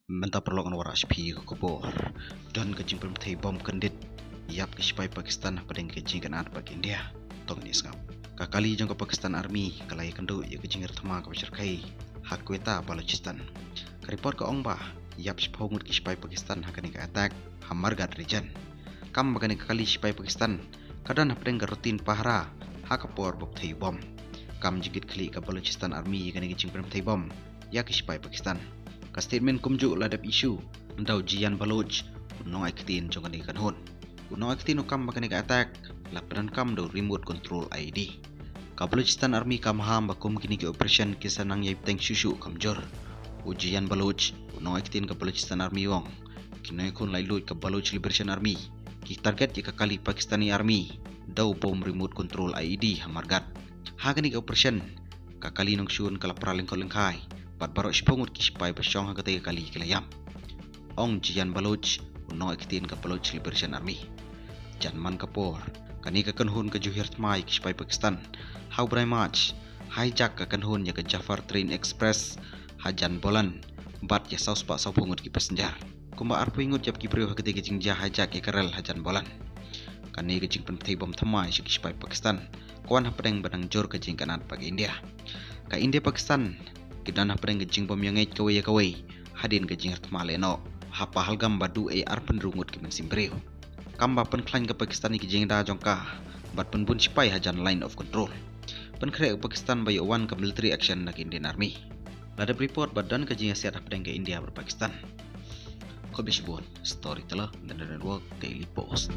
Menta perlu waras pi ke kubur dan kejing permtai bom kendit yap ke sipai Pakistan padeng kejing kanat bagi India tong ni skam kakali jong ke Pakistan Army kalai kendo ya kejing ertama ke berkai hak kueta Balochistan report ke ongba yap sipaungut ke sipai Pakistan hakani ke attack Hamargat region kam bagani kakali sipai Pakistan kadan padeng rutin pahara hakapor buktai bom kam jigit kli ke Balochistan Army kani kejing permtai bom ya ke sipai Pakistan ka statement kumju ladap isu ndau Jian Baloch unong aikitin jong kani kanhon unong aikitin ukam bakani ka attack lapanan kam do remote control ID ka Balochistan Army kam ham bakum kini ke operation kisanang yai tank shushu kamjor Jian Baloch unong aikitin ka Balochistan Army wong kinoy kun lailut ka Baloch Liberation Army ki target ya kali Pakistani Army dau bom remote control ID Hamargat hagani ka operation kakali nong syun kala praling kolengkai bat barok sipungut ki sipai pasyong hagate kali kilayam ong Jian Baloch unong aikitin ka Baloch Liberation Army janman kapor kani ka kanhun ka juhir tmai ki sipai Pakistan how brai march hijack ka kanhun ya ka Jafar Train Express hajan bolan bat ya saus pak saupungut ki passenger kumba arpu ingut yap ki priyo hagate ki jingja hijack ya karel hajan bolan kani ka jing pentai bom tmai ki sipai Pakistan kawan hapedeng badang jor ka jing kanat bagi India ka India Pakistan kidan hapedeng gejing bom yang ngait kawai hadin gejing hartmale no hapa halgam badu arpen rungut ki mensim breu kamba pen klain ke Pakistan ki jing da jongka bat pen bun sipai hajan line of control pen kre Pakistan bayo one ke military action nak Indian Army lada report badan gejing asiat hapedeng ke India ber Pakistan ko bisbon storyteller dan network Daily Post.